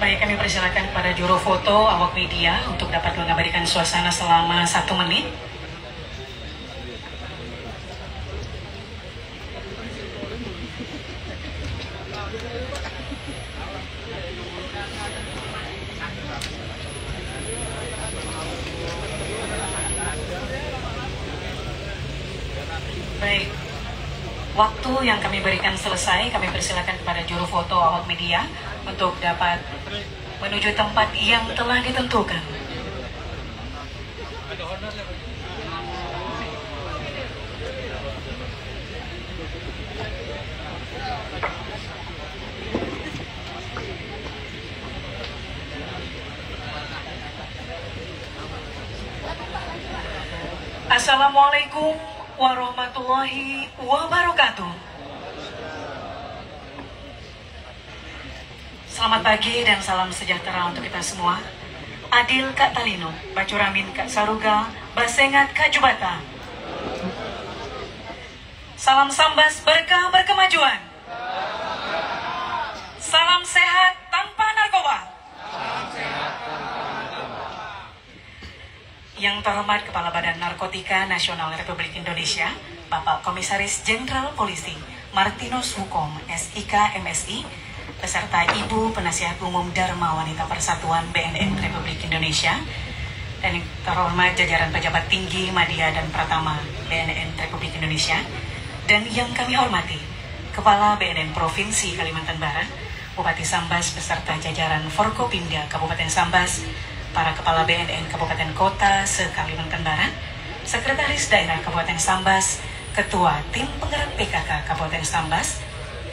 Baik, kami persilakan kepada juru foto awak media untuk dapat mengabadikan suasana selama 1 menit. Baik, waktu yang kami berikan selesai, kami persilakan kepada juru foto awak media untuk dapat menuju tempat yang telah ditentukan. Assalamualaikum warahmatullahi wabarakatuh. Selamat pagi dan salam sejahtera untuk kita semua. Adil Kak Talino, Bacuramin Kak Saruga, Basengat Kak Jubata. Salam sambas berkah berkemajuan. Salam sehat tanpa narkoba. Yang terhormat Kepala Badan Narkotika Nasional Republik Indonesia, Bapak Komisaris Jenderal Polisi Martinus Hukom, SIK MSI, beserta Ibu Penasihat Umum Dharma Wanita Persatuan BNN Republik Indonesia, dan yang terhormat jajaran pejabat tinggi Madya dan Pratama BNN Republik Indonesia, dan yang kami hormati Kepala BNN Provinsi Kalimantan Barat, Bupati Sambas beserta jajaran Forkopimda Kabupaten Sambas, para Kepala BNN Kabupaten Kota se-Kalimantan Barat, Sekretaris Daerah Kabupaten Sambas, Ketua Tim Penggerak PKK Kabupaten Sambas,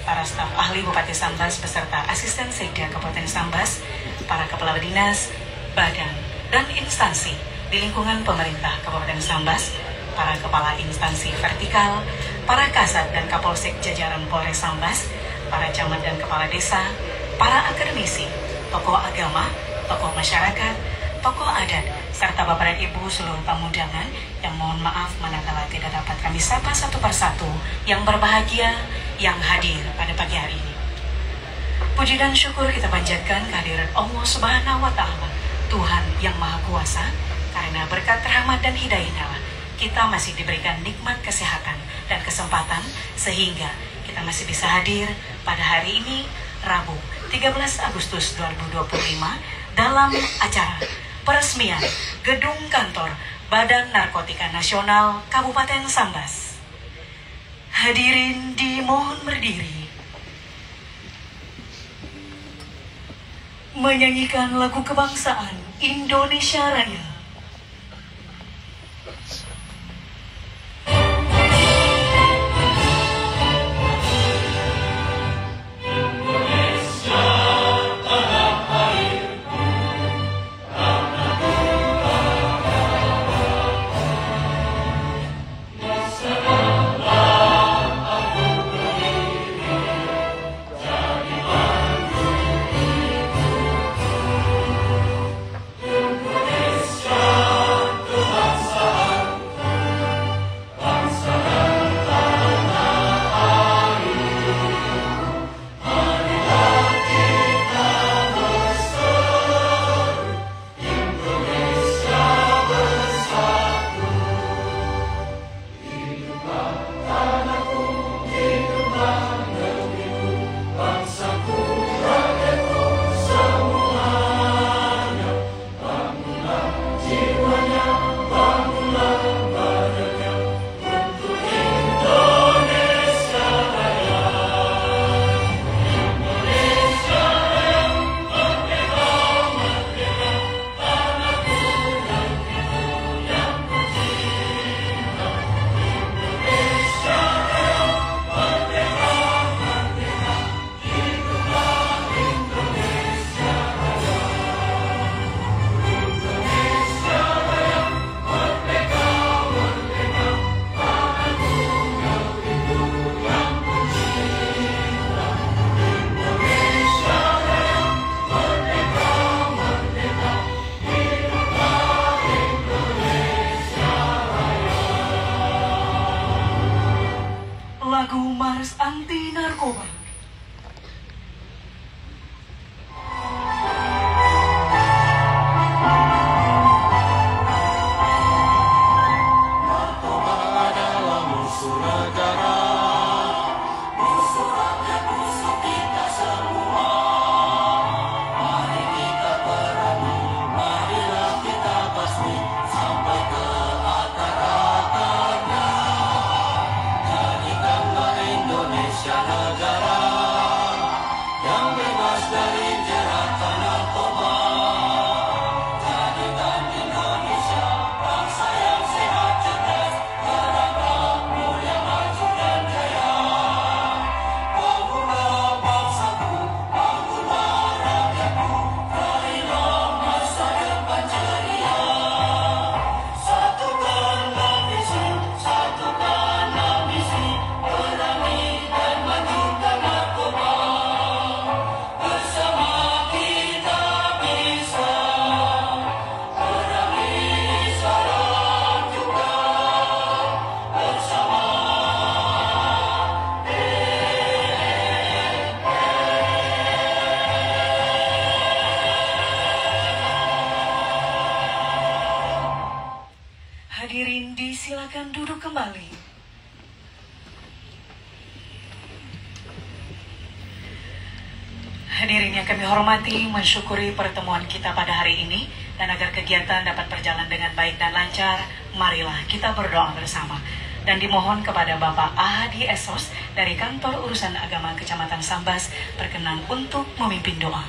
para staf ahli Bupati Sambas beserta asisten sekda Kabupaten Sambas, para kepala dinas, badan, dan instansi di lingkungan pemerintah Kabupaten Sambas, para kepala instansi vertikal, para kasat dan kapolsek jajaran Polres Sambas, para camat dan kepala desa, para akademisi, tokoh agama, tokoh masyarakat, tokoh adat, serta Bapak dan Ibu seluruh tamu undangan yang mohon maaf manakala tidak dapat kami sapa satu persatu yang berbahagia yang hadir pada pagi hari ini. Puji dan syukur kita panjatkan kehadiran Allah Subhanahu wa Ta'ala, Tuhan yang Maha Kuasa, karena berkat rahmat dan hidayahnya kita masih diberikan nikmat kesehatan dan kesempatan sehingga kita masih bisa hadir pada hari ini, Rabu 13 Agustus 2025, dalam acara peresmian Gedung Kantor Badan Narkotika Nasional Kabupaten Sambas. Hadirin dimohon berdiri. Menyanyikan lagu kebangsaan Indonesia Raya. Anti Narkoba. Silakan duduk kembali. Hadirin yang kami hormati, mensyukuri pertemuan kita pada hari ini, dan agar kegiatan dapat berjalan dengan baik dan lancar, marilah kita berdoa bersama. Dan dimohon kepada Bapak Ahadi Esos dari Kantor Urusan Agama Kecamatan Sambas berkenan untuk memimpin doa.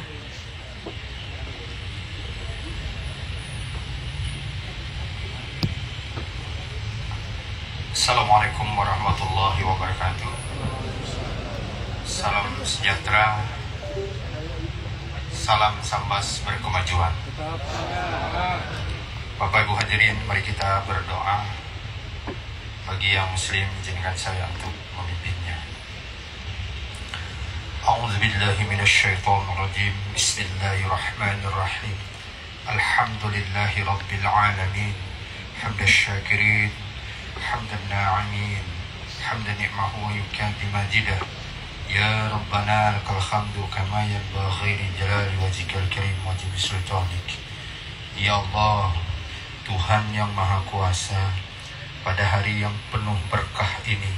Assalamualaikum warahmatullahi wabarakatuh. Salam sejahtera, salam Sambas berkemajuan. Bapak Ibu hadirin, mari kita berdoa. Bagi yang muslim, izinkan saya untuk memimpinnya. A'udzubillahi minasyaitonirrajim. Bismillahirrahmanirrahim. Alhamdulillahi rabbil alamin. Hamdasyakirin, hamdan na'imin, hamdan ni'mahu wa yukafi majidah. Ya Rabbana lakal hamdu kama yanbaghi li jalali wajhikal karim wa jibbi sultanik. Ya Allah, Tuhan yang Maha Kuasa, pada hari yang penuh berkah ini,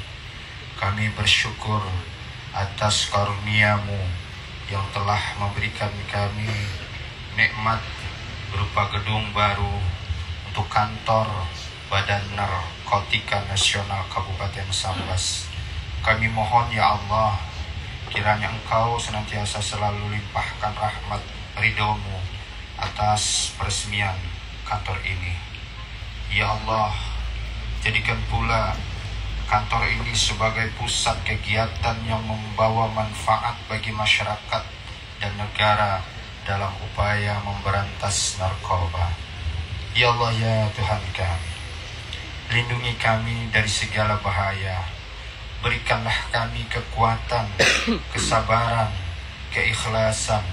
kami bersyukur atas karunia-Mu yang telah memberikan kami nikmat berupa gedung baru untuk kantor Badan Narkotika Nasional Kabupaten Sambas. Kami mohon ya Allah, kiranya Engkau senantiasa selalu limpahkan rahmat ridho-Mu atas peresmian kantor ini. Ya Allah, jadikan pula kantor ini sebagai pusat kegiatan yang membawa manfaat bagi masyarakat dan negara dalam upaya memberantas narkoba. Ya Allah, ya Tuhan kami, lindungi kami dari segala bahaya. Berikanlah kami kekuatan, kesabaran, keikhlasan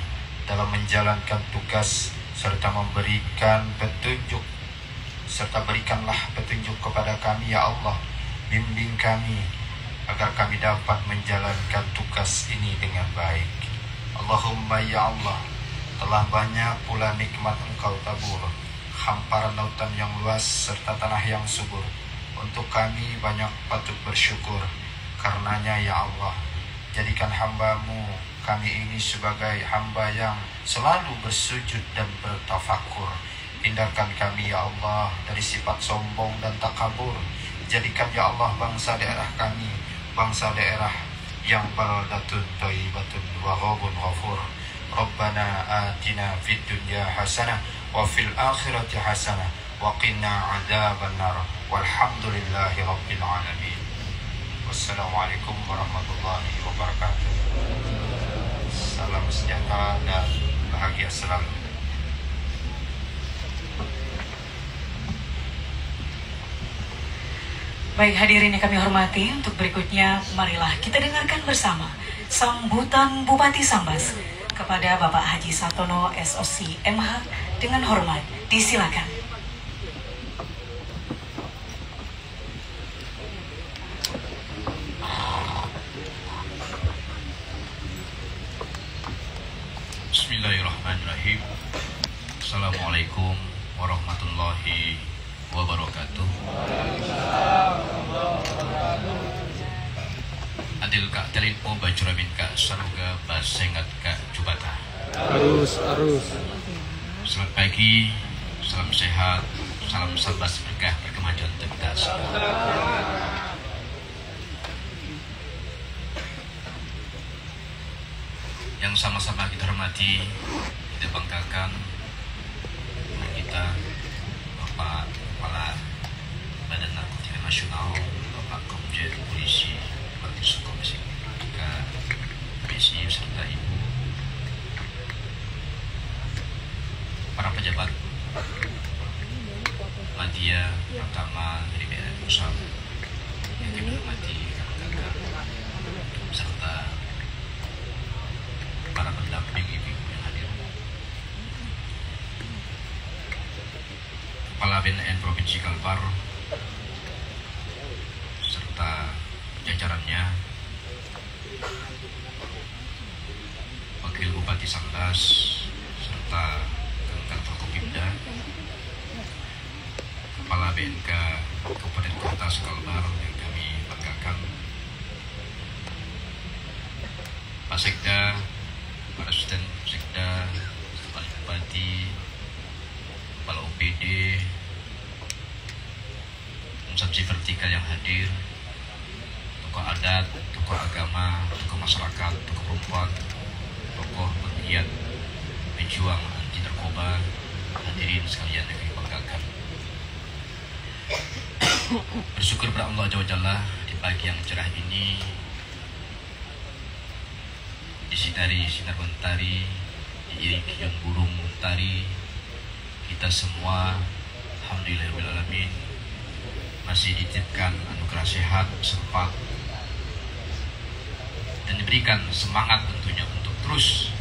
dalam menjalankan tugas, serta memberikan petunjuk. Serta berikanlah petunjuk kepada kami ya Allah. Bimbing kami agar kami dapat menjalankan tugas ini dengan baik. Allahumma ya Allah, telah banyak pula nikmat Engkau tabur, hamparan lautan yang luas serta tanah yang subur. Untuk kami banyak patut bersyukur. Karenanya ya Allah, jadikan hamba-Mu kami ini sebagai hamba yang selalu bersujud dan bertafakur. Hindarkan kami ya Allah dari sifat sombong dan takabur. Jadikan ya Allah bangsa daerah kami bangsa daerah yang baldatun thayyibatun wa ghabun ghafur. Rabbana atina fid dunya hasanah wa fil akhirati hasanah wa qina adzabannar. Walhamdulillahi rabbil alamin. Wassalamualaikum warahmatullahi wabarakatuh. Salam sejahtera dan bahagia selalu. Baik hadirin yang kami hormati, untuk berikutnya marilah kita dengarkan bersama sambutan Bupati Sambas kepada Bapak Haji Sartono SOC MH dengan hormat. Disilakan. Bismillahirrahmanirrahim. Assalamualaikum warahmatullahi wabarakatuh. Adil kak telinpo bajuramin kak saruga basengat kak jubata. Arus. Selamat pagi, salam sehat, salam Sambas berkah berkemajuan kita semua. Yang sama-sama kita hormati, kita banggakan kita Bapak Kepala Badan Narkotika Nasional, Bapak Komjen Polisi Martinus Wukom SIK MSI serta Ibu, para pejabat media pertama dari BNN Pusat yang kami hormati kakak-kakak serta para pendamping ibu-ibu yang hadir. Kepala BNN Provinsi Kalbar serta jajarannya, Wakil Bupati Sambas serta Kantor Forkopimda, Kepala BNK Kabupaten Kota Sekalbar yang kami banggakan, Pak Sekda, Pak Asisten Sekda, Pak Bupati, Kepala OPD, instansi vertikal yang hadir, tokoh adat, tokoh agama, tokoh masyarakat, tokoh perempuan, tokoh pegiat pejuang anti narkoba, hadirin sekalian yang kami banggakan. Bersyukur pada Allah Jalla di pagi yang cerah ini, disinari sinar mentari, diiringi yang burung mentari, kita semua alhamdulillahirrahmanirrahim masih dititipkan anugerah sehat, sempat, dan diberikan semangat tentunya untuk terus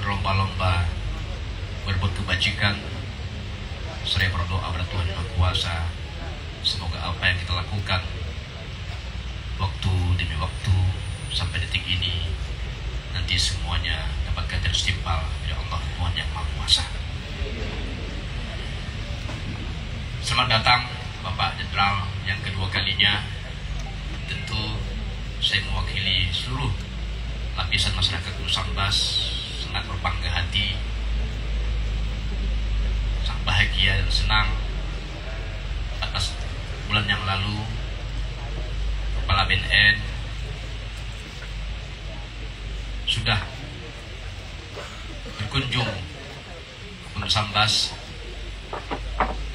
berlomba-lomba berbuat kebajikan, seraya berdoa pada Tuhan Yang Maha Kuasa. Semoga apa yang kita lakukan waktu demi waktu sampai detik ini nanti semuanya dapat ganjar setimpal dari Allah Tuhan Yang Maha Kuasa. Selamat datang Bapak Jenderal yang kedua kalinya. Tentu saya mewakili seluruh lapisan masyarakat Gunung Sambas sangat berbangga hati, sangat bahagia dan senang atas bulan yang lalu Kepala BNN sudah berkunjung ke Gunung Sambas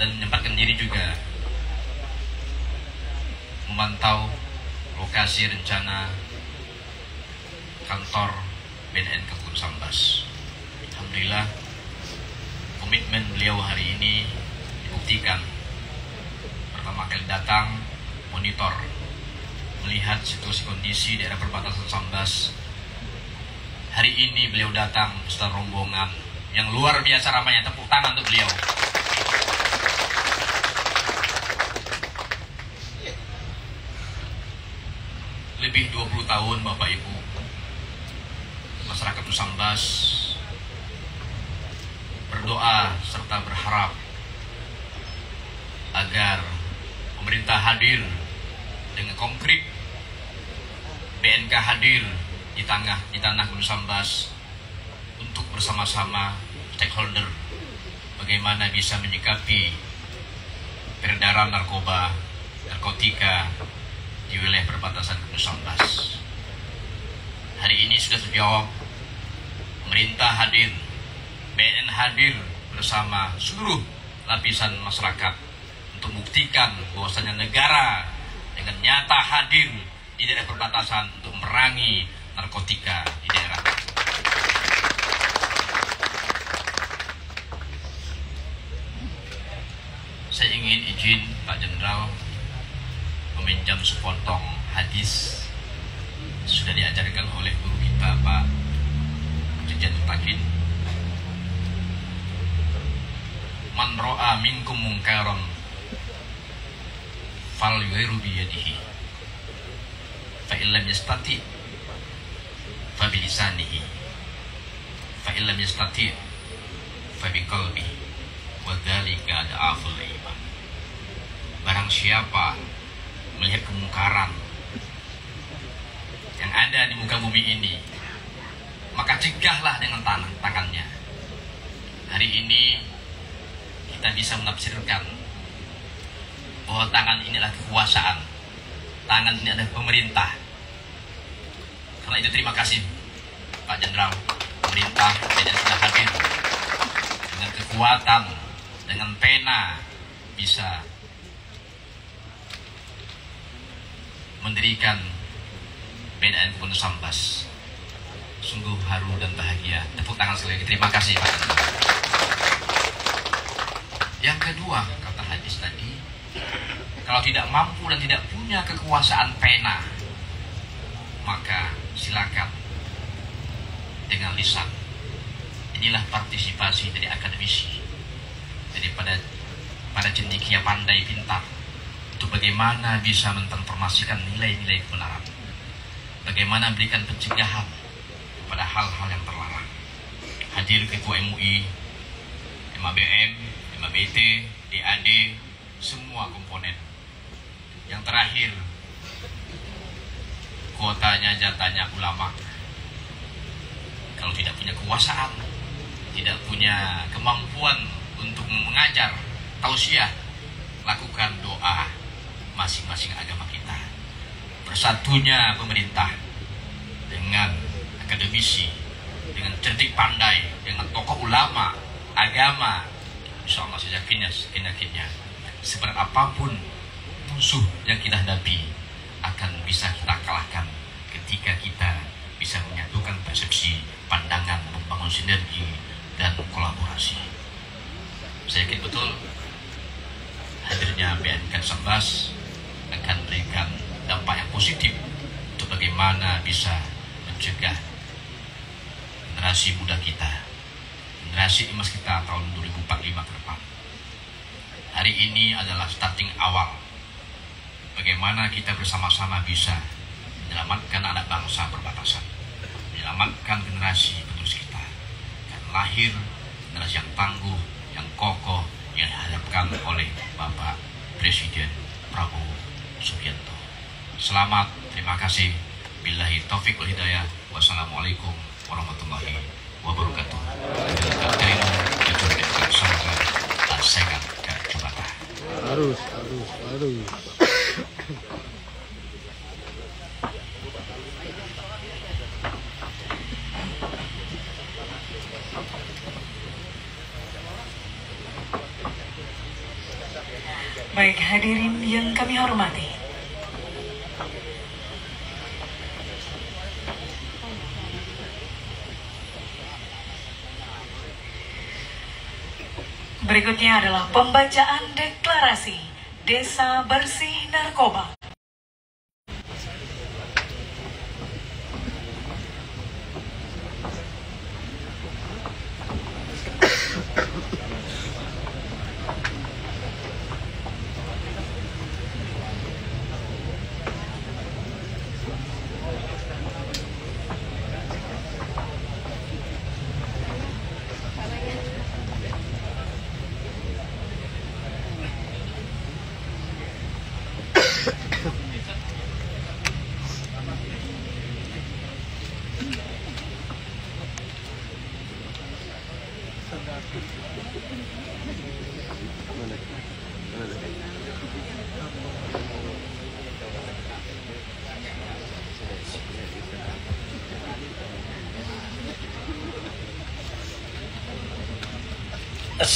dan menyempatkan diri juga memantau lokasi rencana kantor BNN ke Gunung Sambas. Alhamdulillah komitmen beliau hari ini dibuktikan. Pertama kali datang monitor, melihat situasi kondisi daerah perbatasan Sambas. Hari ini beliau datang beserta rombongan yang luar biasa ramainya. Tepuk tangan untuk beliau. Lebih 20 tahun Bapak Ibu, masyarakat Sambas berdoa serta berharap agar pemerintah hadir dengan konkret, BNK hadir di tanah Gunung Sambas untuk bersama-sama stakeholder bagaimana bisa menyikapi peredaran narkotika di wilayah perbatasan Gunung Sambas. Hari ini sudah terjawab, pemerintah hadir, BNN hadir bersama seluruh lapisan masyarakat untuk membuktikan bahwasanya negara dengan nyata hadir di daerah perbatasan untuk memerangi narkotika di daerah. Saya ingin izin Pak Jenderal meminjam sepotong hadis sudah diajarkan oleh guru kita Pak Jajan Takin. Man ro'a minkum mungkaron fal yughayyiru bi yadihi fa illam yastati fa bi lisanihi fa illam yastati fa bi qalbihi wa dzalika da'aful iman. Barang siapa melihat kemungkaran yang ada di muka bumi ini, maka cegahlah dengan tangannya. Hari ini kita bisa menafsirkan bahwa tangan ini adalah kekuasaan, tangan ini adalah pemerintah. Karena itu terima kasih Pak Jenderal, pemerintah dan sudah hadir dengan kekuatan, dengan pena bisa mendirikan BNN Gunung Sambas. Sungguh haru dan bahagia. Tepuk tangan sekali lagi. Terima kasih Pak. Yang kedua, kata hadis tadi, kalau tidak mampu dan tidak punya kekuasaan pena, maka silakan dengan lisan. Inilah partisipasi dari akademisi, daripada para cendekia pandai pintar, untuk bagaimana bisa mentransformasikan nilai-nilai kebenaran, bagaimana memberikan pencegahan pada hal-hal yang terlarang. Hadir Ketua MUI, MABM, MABT, DAD, semua komponen terakhir, kuotanya jatahnya ulama. Kalau tidak punya kekuasaan, tidak punya kemampuan untuk mengajar tausiah, lakukan doa masing-masing agama kita. Bersatunya pemerintah dengan akademisi, dengan cerdik pandai, dengan tokoh ulama, agama, insya Allah seyakinnya seberat apapun musuh yang kita hadapi akan bisa kita kalahkan ketika kita bisa menyatukan persepsi, pandangan, membangun sinergi dan kolaborasi. Saya yakin betul hadirnya BNK 19 akan memberikan dampak yang positif untuk bagaimana bisa mencegah generasi muda kita, generasi emas kita tahun 2045 ke depan. Hari ini adalah starting awal bagaimana kita bersama-sama bisa menyelamatkan anak bangsa perbatasan, menyelamatkan generasi penerus kita, dan lahir generasi yang tangguh, yang kokoh, yang dihadapkan oleh Bapak Presiden Prabowo Subianto. Selamat, terima kasih. Billahi taufiq wal hidayah. Wassalamualaikum warahmatullahi wabarakatuh. Harus. Baik hadirin yang kami hormati, berikutnya adalah pembacaan deklarasi Desa Bersih Narkoba.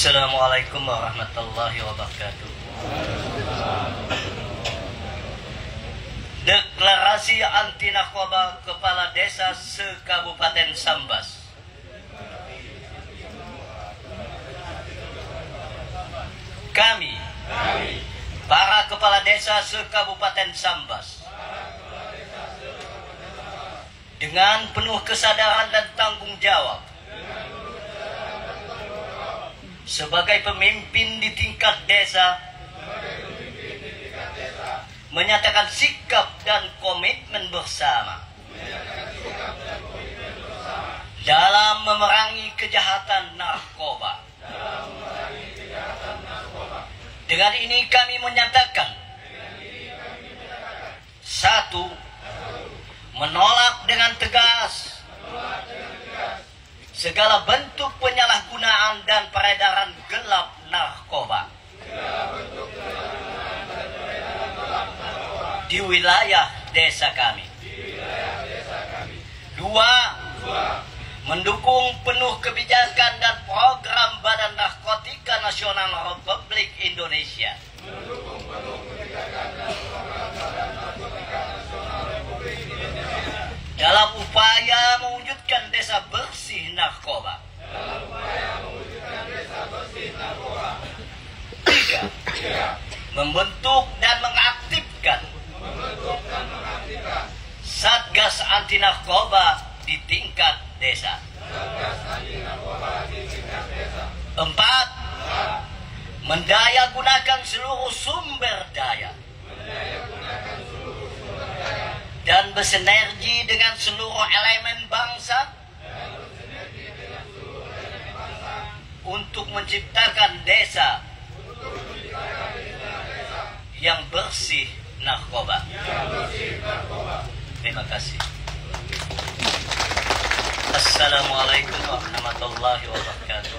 Assalamualaikum warahmatullahi wabarakatuh. Deklarasi anti narkoba Kepala Desa se-Kabupaten Sambas. Kami, para Kepala Desa se-Kabupaten Sambas, dengan penuh kesadaran dan tanggung jawab, sebagai pemimpin di tingkat desa, menyatakan sikap dan komitmen bersama dalam memerangi kejahatan narkoba. Dengan ini kami menyatakan, satu, menolak dengan tegas segala bentuk penyalahgunaan dan peredaran gelap narkoba di wilayah desa kami. Dua, mendukung penuh kebijakan dan program Badan Narkotika Nasional Republik Indonesia dalam upaya mewujudkan desa bersih narkoba. Tiga, membentuk dan mengaktifkan Satgas Anti Narkoba di tingkat desa. Empat, mendaya gunakan seluruh sumber daya dan bersinergi dengan seluruh elemen bangsa untuk menciptakan desa yang bersih narkoba. Terima kasih. Assalamualaikum warahmatullahi wabarakatuh.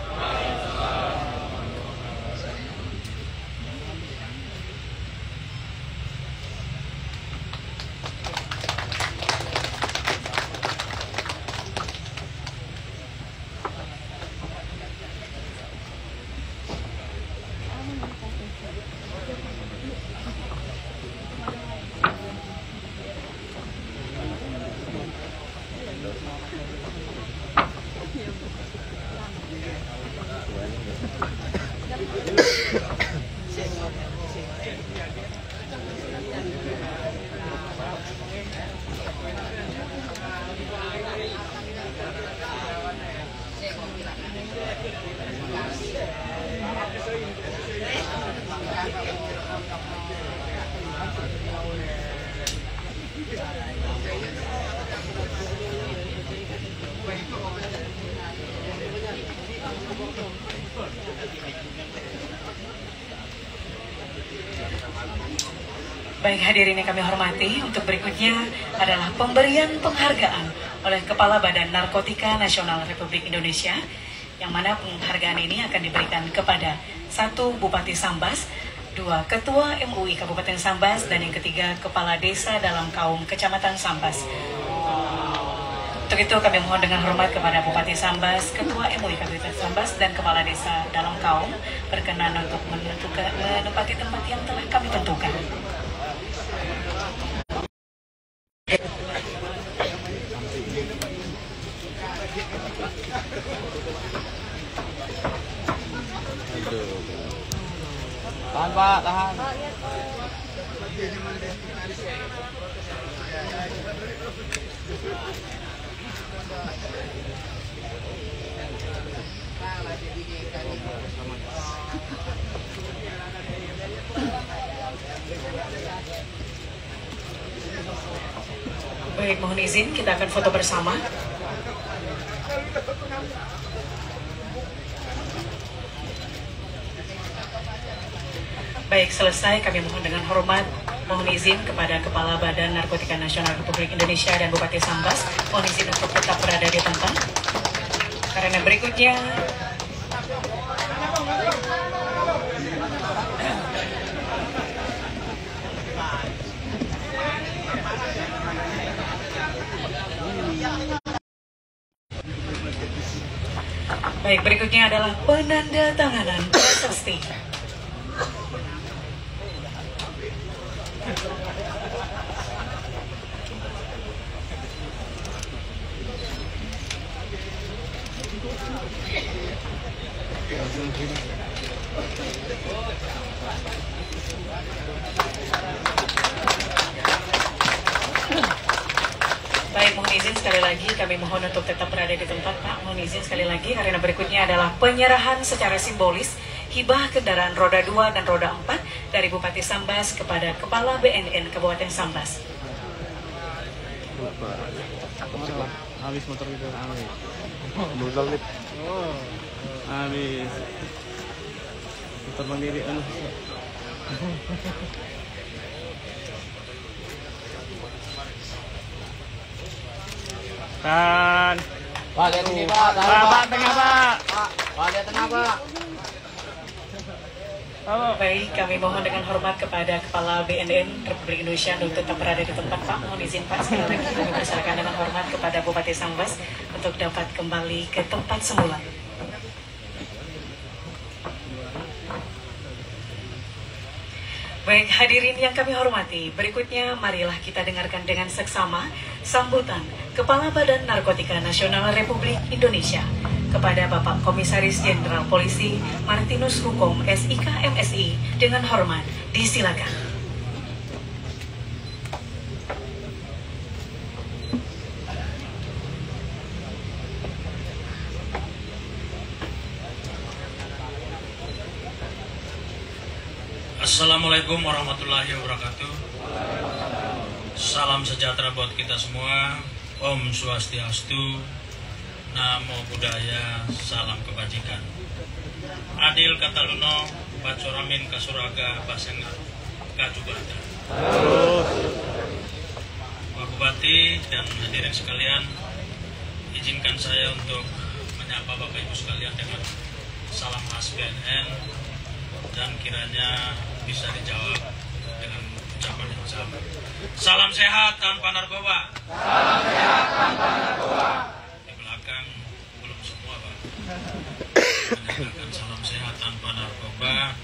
Baik hadirin yang kami hormati, untuk berikutnya adalah pemberian penghargaan oleh Kepala Badan Narkotika Nasional Republik Indonesia, yang mana penghargaan ini akan diberikan kepada 1 Bupati Sambas, 2 Ketua MUI Kabupaten Sambas, dan yang ketiga Kepala Desa dalam Kaum Kecamatan Sambas. Untuk itu kami mohon dengan hormat kepada Bupati Sambas, Ketua MUI Kabupaten Sambas, dan Kepala Desa dalam Kaum berkenan untuk menempati tempat yang telah kami tentukan. Tahan Pak, tahan. Baik, mohon izin kita akan foto bersama. Baik, selesai kami mohon dengan hormat, mohon izin kepada Kepala Badan Narkotika Nasional Republik Indonesia dan Bupati Sambas, mohon izin untuk tetap berada di tempat. Karena berikutnya adalah penandatanganan prasasti. Baik, mohon izin sekali lagi, kami mohon untuk tetap berada di tempat, Pak. Mohon izin sekali lagi, karena berikutnya adalah penyerahan secara simbolis hibah kendaraan roda 2 dan roda 4 dari Bupati Sambas kepada Kepala BNN Kabupaten Sambas. Habis motor itu, habis. Motor lip. Oh, habis. Motor mandiri, Tan. Pak, lihat ini Pak. Pak, tengah Pak. Pak, lihat tengah Pak. Halo. Baik, kami mohon dengan hormat kepada Kepala BNN Republik Indonesia untuk tetap berada di tempat, Pak. Mohon izin Pak, sekali lagi kami persilakan dengan hormat kepada Bupati Sambas untuk dapat kembali ke tempat semula. Baik, hadirin yang kami hormati, berikutnya marilah kita dengarkan dengan seksama sambutan Kepala Badan Narkotika Nasional Republik Indonesia kepada Bapak Komisaris Jenderal Polisi Martinus Hukum SIK MSI dengan hormat. Disilakan. Assalamualaikum warahmatullahi wabarakatuh. Salam sejahtera buat kita semua. Om Swastiastu, Namo Buddhaya, salam kebajikan. Adil Kataluno, Bacoramin Kasuraga, Basengat, Kajubata. Pak Bupati, dan hadirin sekalian, izinkan saya untuk menyapa Bapak Ibu sekalian dengan salam khas BNN dan kiranya bisa dijawab dengan ucapan yang sama. Salam sehat tanpa narkoba. Salam sehat tanpa narkoba. Di belakang belum semua, Pak. Menyatakan salam sehat tanpa narkoba.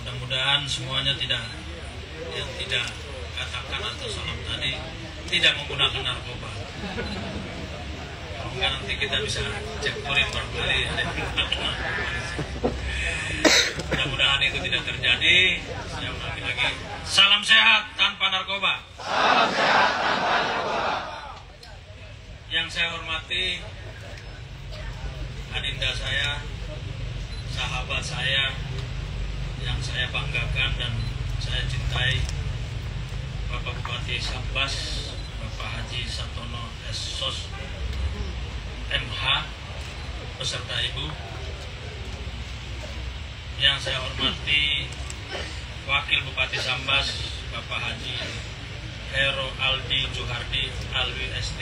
Mudah-mudahan semuanya tidak katakan atau salam tadi tidak menggunakan narkoba. Kalau enggak nanti kita bisa cek kurir berkali. Mudah-mudahan itu tidak terjadi. Saya ulangi lagi. Salam sehat tanpa narkoba. Salam sehat tanpa narkoba. Yang saya hormati adinda saya, sahabat saya, yang saya banggakan dan saya cintai, Bapak Bupati Sambas, Bapak Haji Satono S.Sos MH beserta Ibu. Yang saya hormati Wakil Bupati Sambas, Bapak Haji Hero Aldi Juhardi Alwi ST,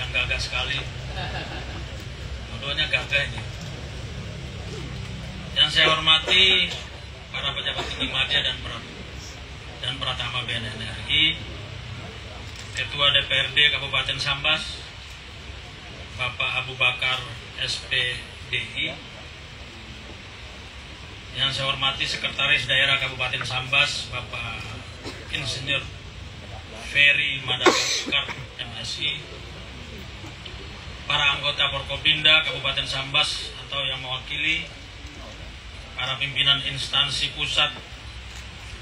yang gagah sekali, modonya gagah ini. Yang saya hormati para pejabat tinggi media dan Pratama BNN RI, Ketua DPRD Kabupaten Sambas, Bapak Abu Bakar SPDI. Yang saya hormati Sekretaris Daerah Kabupaten Sambas, Bapak Insinyur Ferry Madagaskar MSI, para anggota Forkopimda Kabupaten Sambas atau yang mewakili, para pimpinan instansi pusat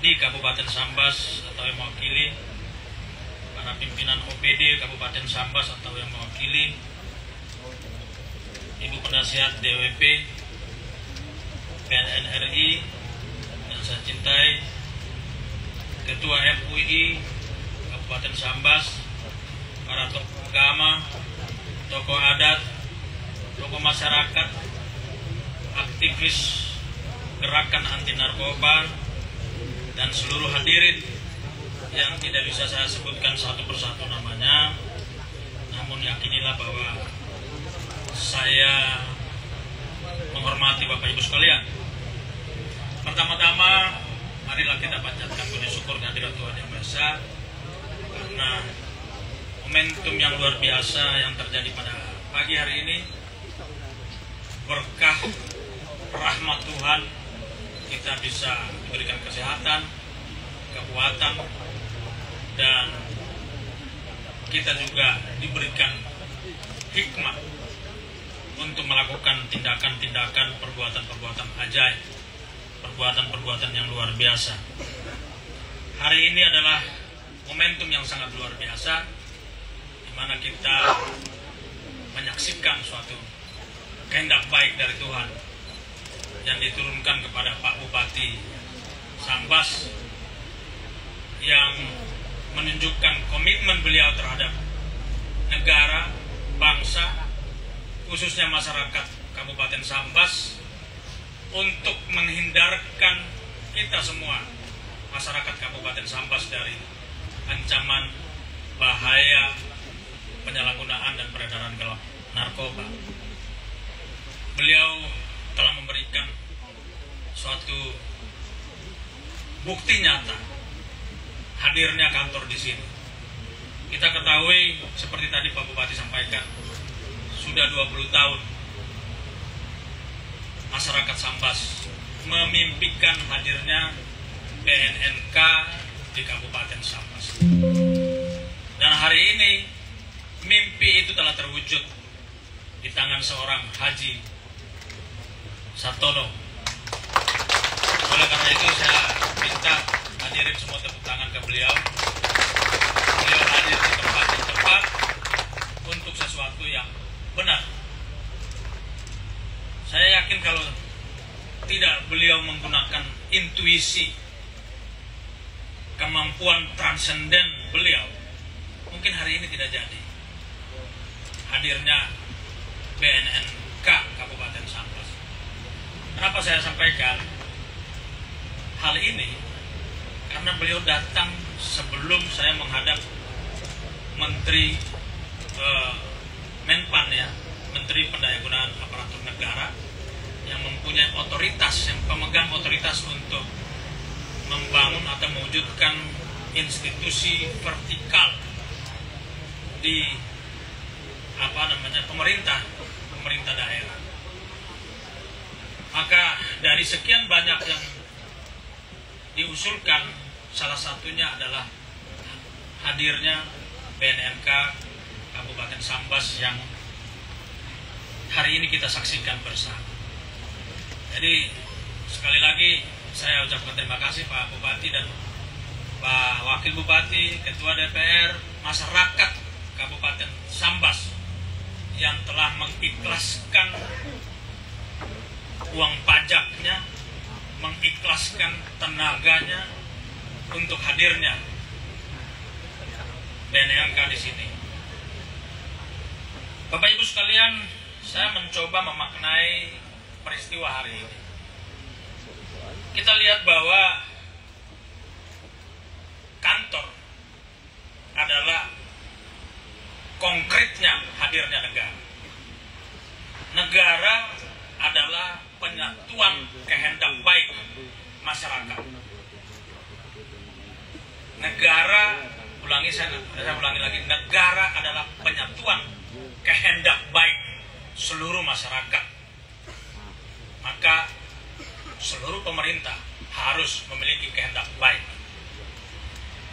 di Kabupaten Sambas atau yang mewakili, para pimpinan OPD Kabupaten Sambas atau yang mewakili, Ibu Penasihat DWP BNN RI yang saya cintai, Ketua MUI Kabupaten Sambas, para tokoh agama, tokoh adat, tokoh masyarakat, aktivis gerakan anti narkoba, dan seluruh hadirin yang tidak bisa saya sebutkan satu persatu namanya, namun yakinilah bahwa saya menghormati Bapak Ibu sekalian. Pertama-tama, marilah kita panjatkan puji syukur kehadirat Tuhan Yang Maha Esa karena momentum yang luar biasa yang terjadi pada pagi hari ini, berkah rahmat Tuhan kita bisa diberikan kesehatan, kekuatan, dan kita juga diberikan hikmah untuk melakukan tindakan-tindakan, perbuatan-perbuatan ajaib, perbuatan-perbuatan yang luar biasa. Hari ini adalah momentum yang sangat luar biasa, di mana kita menyaksikan suatu kehendak baik dari Tuhan yang diturunkan kepada Pak Bupati Sambas, yang menunjukkan komitmen beliau terhadap negara, bangsa, khususnya masyarakat Kabupaten Sambas, untuk menghindarkan kita semua, masyarakat Kabupaten Sambas, dari ancaman bahaya penyalahgunaan dan peredaran gelap narkoba. Beliau telah memberikan suatu bukti nyata hadirnya kantor di sini. Kita ketahui seperti tadi Pak Bupati sampaikan, sudah 20 tahun masyarakat Sambas memimpikan hadirnya BNNK di Kabupaten Sambas. Dan hari ini mimpi itu telah terwujud di tangan seorang Haji Satono. Oleh karena itu saya minta hadirin semua tepuk tangan ke beliau. Beliau hadir di tempat yang tepat untuk sesuatu yang benar. Saya yakin kalau tidak beliau menggunakan intuisi, kemampuan transenden beliau, mungkin hari ini tidak jadi hadirnya BNNK Kabupaten Sambas. Kenapa saya sampaikan hal ini? Karena beliau datang sebelum saya menghadap Menteri Menpan ya, Menteri Pendayagunaan Aparatur Negara yang mempunyai otoritas, yang pemegang otoritas untuk membangun atau mewujudkan institusi vertikal di pemerintah daerah. Maka dari sekian banyak yang diusulkan, salah satunya adalah hadirnya BNNK Kabupaten Sambas yang hari ini kita saksikan bersama. Jadi sekali lagi saya ucapkan terima kasih Pak Bupati dan Pak Wakil Bupati, Ketua DPR, masyarakat Kabupaten Sambas yang telah mengikhlaskan uang pajaknya, mengikhlaskan tenaganya untuk hadirnya BNNK di sini. Bapak Ibu sekalian, saya mencoba memaknai peristiwa hari ini. Kita lihat bahwa kantor adalah konkretnya hadirnya negara. Negara adalah penyatuan kehendak baik masyarakat. Negara, saya ulangi lagi, negara adalah penyatuan kehendak baik seluruh masyarakat. Maka seluruh pemerintah harus memiliki kehendak baik.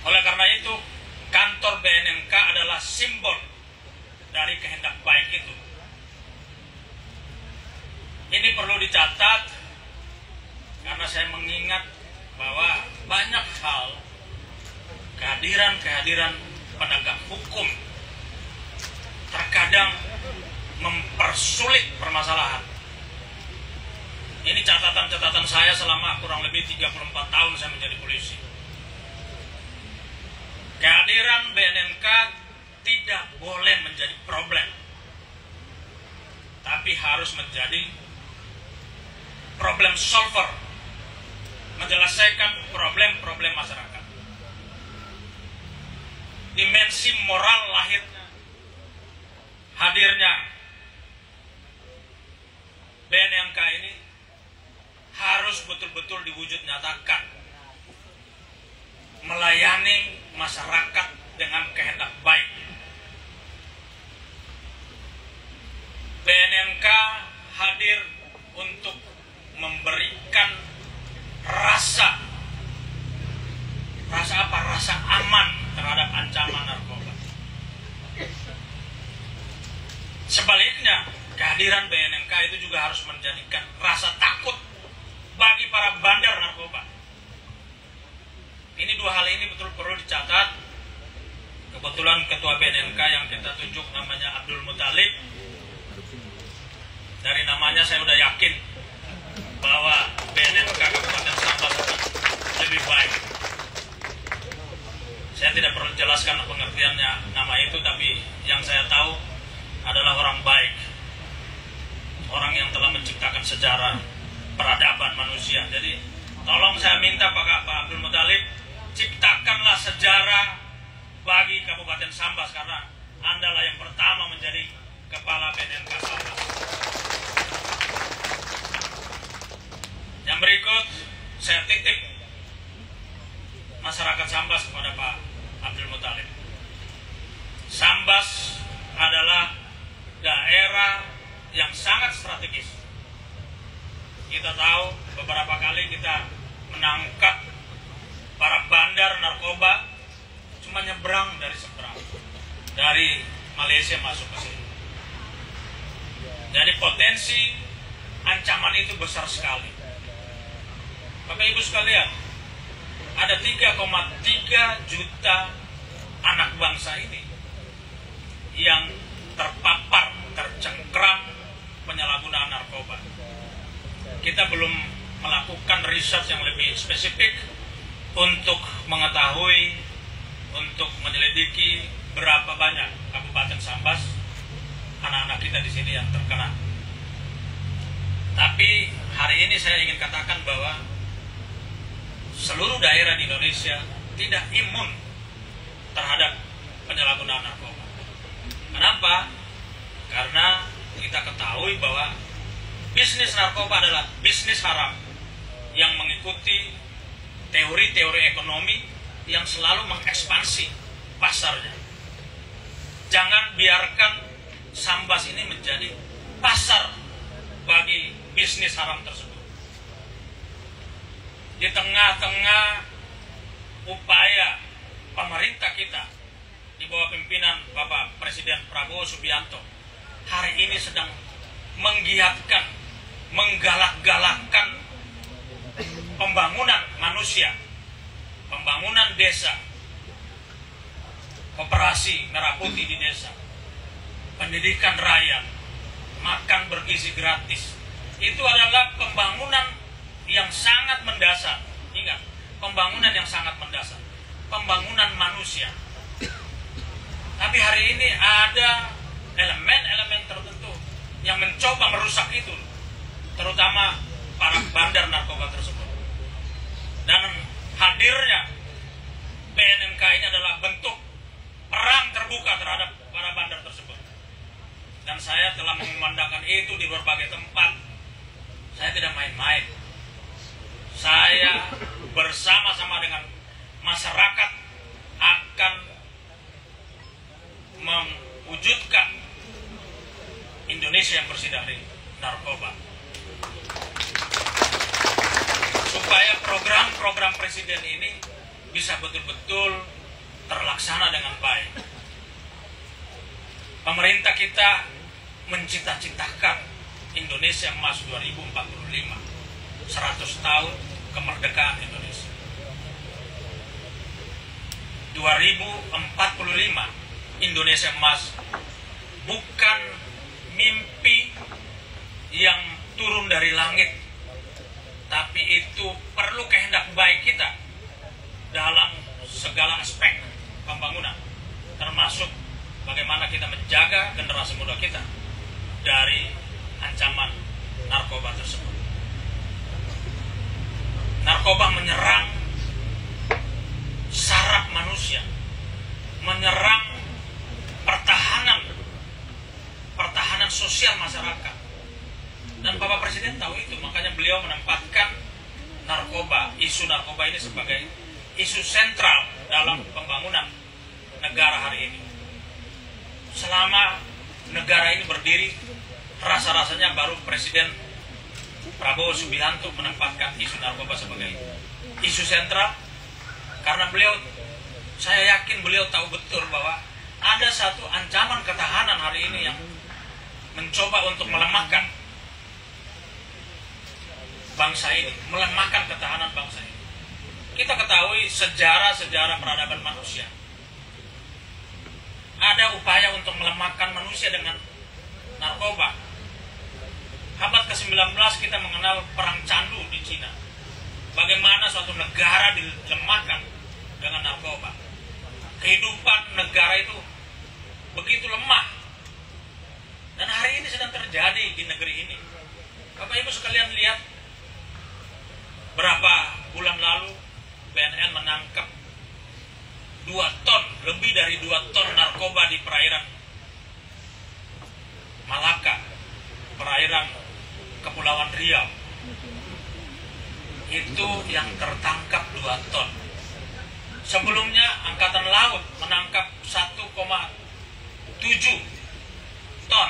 Oleh karena itu, kantor BNNK adalah simbol dari kehendak baik itu. Ini perlu dicatat karena saya mengingat bahwa banyak hal kehadiran penegak hukum terkadang mempersulit permasalahan. Ini catatan-catatan saya selama kurang lebih 34 tahun saya menjadi polisi. Kehadiran BNNK tidak boleh menjadi problem, tapi harus menjadi problem solver, menyelesaikan problem-problem masyarakat. Dimensi moral lahirnya, hadirnya BNNK ini harus betul-betul diwujud nyatakan, melayani masyarakat dengan kehendak baik. BNNK hadir untuk memberikan rasa apa? Rasa aman terhadap ancaman narkoba. Sebaliknya, kehadiran BNNK itu juga harus menjadikan rasa takut bagi para bandar narkoba. Ini dua hal ini betul perlu dicatat. Kebetulan ketua BNNK yang kita tunjuk namanya Abdul Muthalib. Dari namanya saya udah yakin bahwa BNNK Kabupaten Sambas lebih baik. Saya tidak perlu jelaskan pengertiannya nama itu, tapi yang saya tahu adalah orang baik, orang yang telah menciptakan sejarah peradaban manusia. Jadi tolong saya minta Pak Abdul Muthalib, ciptakanlah sejarah bagi Kabupaten Sambas, karena Anda lah yang pertama menjadi kepala BNNK Sambas. Yang berikut saya titip masyarakat Sambas kepada Pak Abdul Muthalib. Sambas adalah daerah yang sangat strategis. Kita tahu beberapa kali kita menangkap para bandar narkoba cuma nyebrang dari seberang, dari Malaysia masuk ke sini. Jadi potensi ancaman itu besar sekali. Bapak Ibu sekalian, ada 3,3 juta anak bangsa ini yang terpapar, tercengkram penyalahgunaan narkoba. Kita belum melakukan riset yang lebih spesifik untuk mengetahui, untuk menyelidiki berapa banyak Kabupaten Sambas anak-anak kita di sini yang terkena. Tapi hari ini saya ingin katakan bahwa seluruh daerah di Indonesia tidak imun terhadap penyalahgunaan narkoba. Kenapa? Karena kita ketahui bahwa bisnis narkoba adalah bisnis haram yang mengikuti teori-teori ekonomi yang selalu mengekspansi pasarnya. Jangan biarkan Sambas ini menjadi pasar bagi bisnis haram tersebut. Di tengah-tengah upaya pemerintah kita di bawah pimpinan Bapak Presiden Prabowo Subianto hari ini sedang menggiatkan, menggalak-galakkan pembangunan manusia, pembangunan desa, operasi merah putih di desa, pendidikan rakyat, makan bergizi gratis. Itu adalah pembangunan yang sangat mendasar. Ingat, pembangunan yang sangat mendasar, pembangunan manusia. Tapi hari ini ada elemen-elemen tertentu yang mencoba merusak itu, terutama para bandar narkoba tersebut. Dan hadirnya BNNK ini adalah bentuk perang terbuka terhadap para bandar tersebut. Dan saya telah mengumandangkan itu di berbagai tempat. Saya tidak main-main. Saya bersama-sama dengan masyarakat akan mewujudkan Indonesia yang bersih dari narkoba. Supaya program-program presiden ini bisa betul-betul terlaksana dengan baik. Pemerintah kita mencita-citakan Indonesia Emas 2045, 100 tahun kemerdekaan Indonesia. 2045 Indonesia Emas bukan mimpi yang turun dari langit, tapi itu perlu kehendak baik kita dalam segala aspek pembangunan, termasuk bagaimana kita menjaga generasi muda kita dari ancaman narkoba tersebut. Narkoba menyerang saraf manusia, menyerang pertahanan sosial masyarakat. Dan Bapak Presiden tahu itu, makanya beliau menempatkan isu narkoba ini sebagai isu sentral dalam pembangunan negara hari ini. Selama negara ini berdiri, rasa-rasanya baru Presiden Prabowo Subianto menempatkan isu narkoba sebagai isu sentral, karena saya yakin beliau tahu betul bahwa ada satu ancaman ketahanan hari ini yang mencoba untuk melemahkan bangsa ini, melemahkan ketahanan bangsa ini. Kita ketahui sejarah peradaban manusia. Ada upaya untuk melemahkan manusia dengan narkoba. Abad ke-19 kita mengenal perang candu di Cina. Bagaimana suatu negara dilemahkan dengan narkoba. Kehidupan negara itu begitu lemah. Dan hari ini sedang terjadi di negeri ini. Bapak Ibu sekalian lihat, berapa bulan lalu BNN menangkap 2 ton, lebih dari 2 ton narkoba di perairan Malaka, perairan Kepulauan Riau. Itu yang tertangkap 2 ton. Sebelumnya Angkatan Laut menangkap 1,7 ton.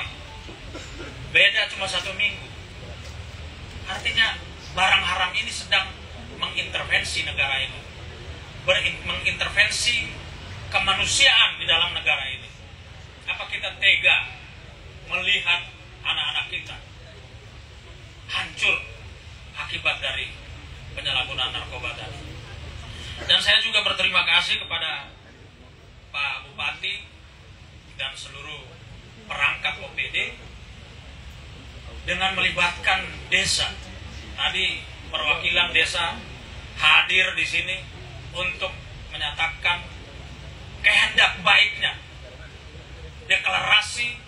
Beda cuma 1 minggu. Artinya barang haram ini sedang mengintervensi negara ini. Mengintervensi kemanusiaan di dalam negara ini. Apa kita tega melihat anak-anak kita hancur akibat dari penyalahgunaan narkoba tadi? Dan saya juga berterima kasih kepada Pak Bupati dan seluruh perangkat OPD dengan melibatkan desa. Tadi perwakilan desa hadir di sini untuk menyatakan kehendak baiknya deklarasi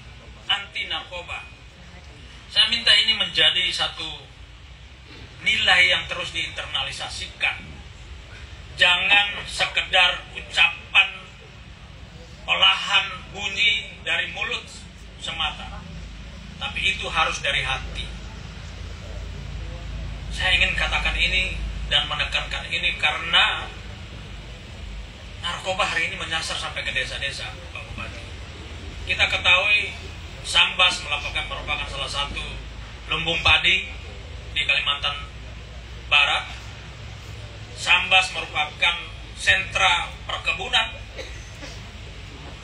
anti narkoba. Saya minta ini menjadi satu nilai yang terus diinternalisasikan. Jangan sekedar ucapan dari mulut semata, tapi itu harus dari hati. Saya ingin katakan ini dan menekankan ini karena narkoba hari ini menyasar sampai ke desa-desa, Pak Bupati. Kita ketahui Sambas merupakan salah satu lumbung padi di Kalimantan Barat. Sambas merupakan sentra perkebunan,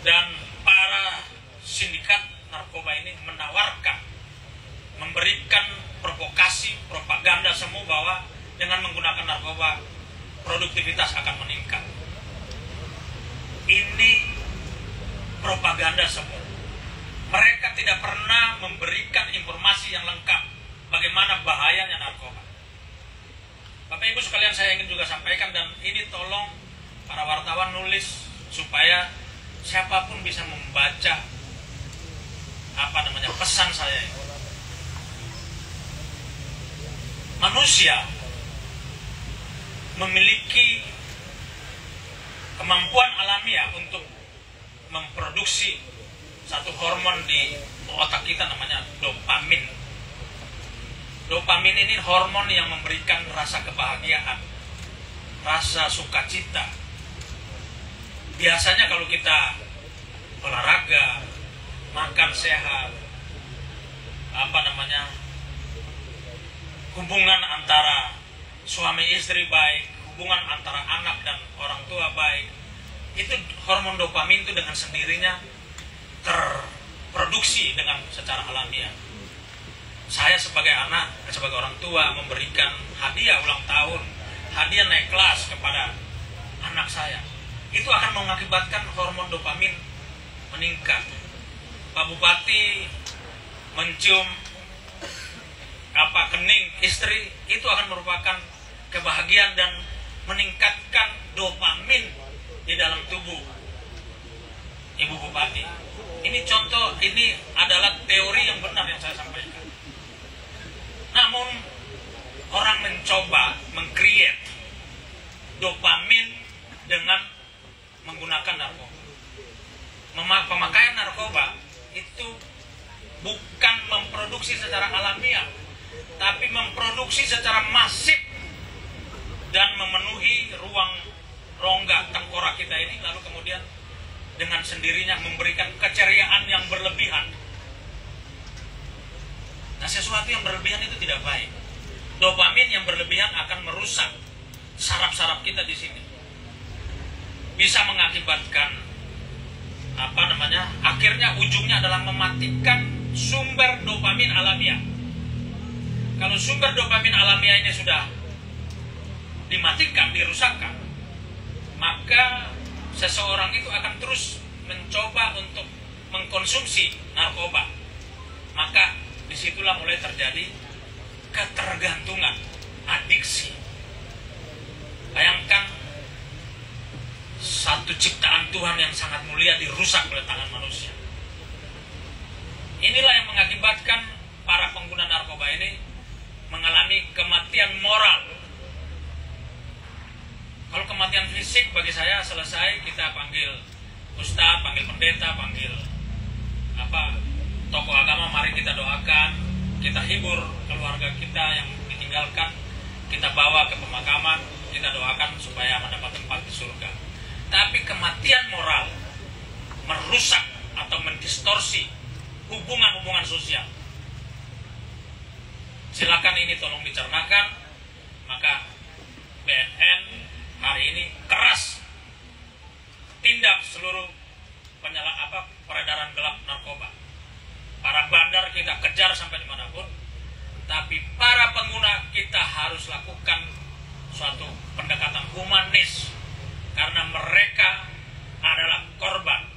dan para sindikat narkoba ini menawarkan, memberikan provokasi, propaganda semu bahwa dengan menggunakan narkoba produktivitas akan meningkat. Ini propaganda semu. Mereka tidak pernah memberikan informasi yang lengkap bagaimana bahayanya narkoba. Bapak Ibu sekalian, saya ingin juga sampaikan, dan ini tolong para wartawan nulis supaya siapapun bisa membaca pesan saya. Manusia memiliki kemampuan alamiah untuk memproduksi satu hormon di otak kita namanya dopamin. Dopamin ini hormon yang memberikan rasa kebahagiaan, rasa sukacita. Biasanya kalau kita olahraga, makan sehat, hubungan antara suami istri baik, hubungan antara anak dan orang tua baik, itu hormon dopamin itu dengan sendirinya terproduksi dengan secara alamiah. Saya sebagai anak, sebagai orang tua memberikan hadiah ulang tahun, hadiah naik kelas kepada anak saya, itu akan mengakibatkan hormon dopamin meningkat. Pak Bupati mencium kening istri, itu akan merupakan kebahagiaan dan meningkatkan dopamin di dalam tubuh Ibu Bupati. Ini contoh, ini adalah teori yang benar yang saya sampaikan. Namun orang mencoba meng-create dopamin dengan menggunakan narkoba. Pemakaian narkoba itu bukan memproduksi secara alamiah, tapi memproduksi secara masif dan memenuhi ruang rongga tengkorak kita ini, lalu kemudian dengan sendirinya memberikan keceriaan yang berlebihan. Nah, sesuatu yang berlebihan itu tidak baik. Dopamin yang berlebihan akan merusak saraf-saraf kita di sini. Bisa mengakibatkan akhirnya ujungnya adalah mematikan sumber dopamin alamiah. Kalau sumber dopamin alamiah ini sudah dimatikan, dirusakkan, maka seseorang itu akan terus mencoba untuk mengkonsumsi narkoba. Maka disitulah mulai terjadi ketergantungan, adiksi. Bayangkan satu ciptaan Tuhan yang sangat mulia dirusak oleh tangan manusia. Inilah yang mengakibatkan para pengguna narkoba ini mengalami kematian moral. Kalau kematian fisik bagi saya selesai, kita panggil ustadz, panggil pendeta, panggil tokoh agama, mari kita doakan, kita hibur keluarga kita yang ditinggalkan, kita bawa ke pemakaman, kita doakan supaya mendapat tempat di surga. Tapi kematian moral merusak atau mendistorsi hubungan-hubungan sosial. Silakan ini tolong dicernakan. Maka BNN hari ini keras tindak seluruh peredaran gelap narkoba. Para bandar kita kejar sampai dimanapun, tapi para pengguna kita harus lakukan suatu pendekatan humanis, karena mereka adalah korban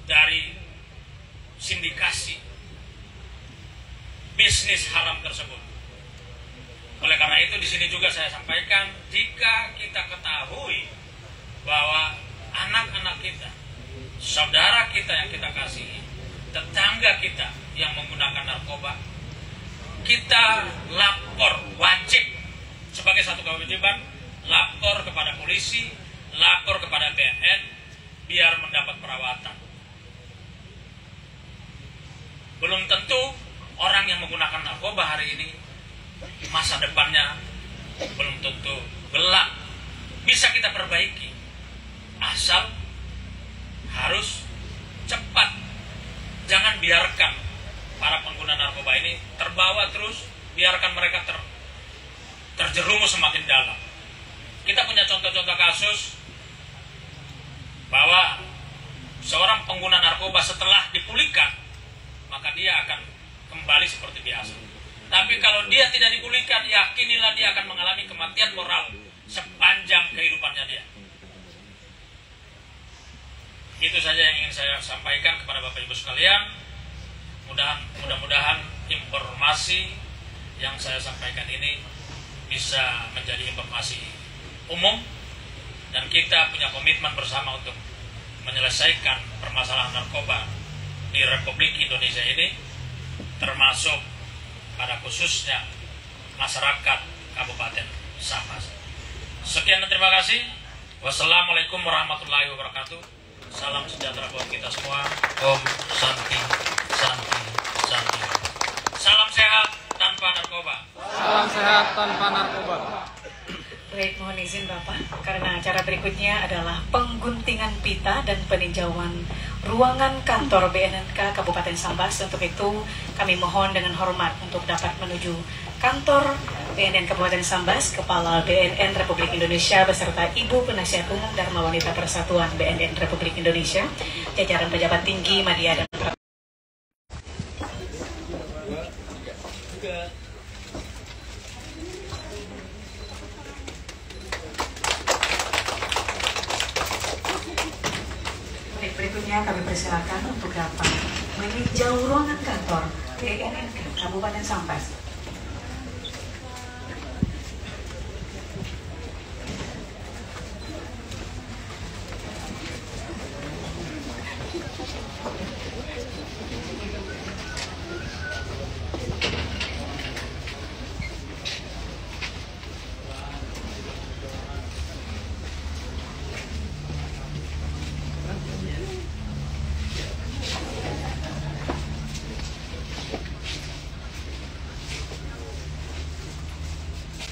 dari sindikasi bisnis haram tersebut. Oleh karena itu di sini juga saya sampaikan, jika kita ketahui bahwa anak-anak kita, saudara kita yang kita kasihi, tetangga kita yang menggunakan narkoba, kita lapor, wajib sebagai satu kewajiban, lapor kepada polisi, lapor kepada BNN biar mendapat perawatan. Belum tentu orang yang menggunakan narkoba hari ini masa depannya belum tentu gelap. Bisa kita perbaiki, asal harus cepat. Jangan biarkan para pengguna narkoba ini terbawa terus, biarkan mereka terjerumus semakin dalam. Kita punya contoh-contoh kasus bahwa seorang pengguna narkoba setelah dipulihkan, maka dia akan kembali seperti biasa. Tapi kalau dia tidak dipulihkan, yakinilah dia akan mengalami kematian moral sepanjang kehidupannya dia. Itu saja yang ingin saya sampaikan kepada Bapak Ibu sekalian. Mudah-mudahan informasi yang saya sampaikan ini bisa menjadi informasi umum, dan kita punya komitmen bersama untuk menyelesaikan permasalahan narkoba di Republik Indonesia ini, termasuk pada khususnya masyarakat Kabupaten Sambas. Sekian dan terima kasih. Wassalamualaikum warahmatullahi wabarakatuh. Salam sejahtera buat kita semua. Om Santi, Santi, Santi. Salam sehat tanpa narkoba. Salam sehat tanpa narkoba. Baik, mohon izin Bapak, karena acara berikutnya adalah pengguntingan pita dan peninjauan ruangan kantor BNNK Kabupaten Sambas. Untuk itu, kami mohon dengan hormat untuk dapat menuju kantor BNN Kabupaten Sambas, Kepala BNN Republik Indonesia beserta Ibu Penasihat Umum Dharma Wanita Persatuan BNN Republik Indonesia, jajaran pejabat tinggi, media dan berikutnya kami persilakan untuk dapat meninjau ruangan kantor BNN Kabupaten Sambas.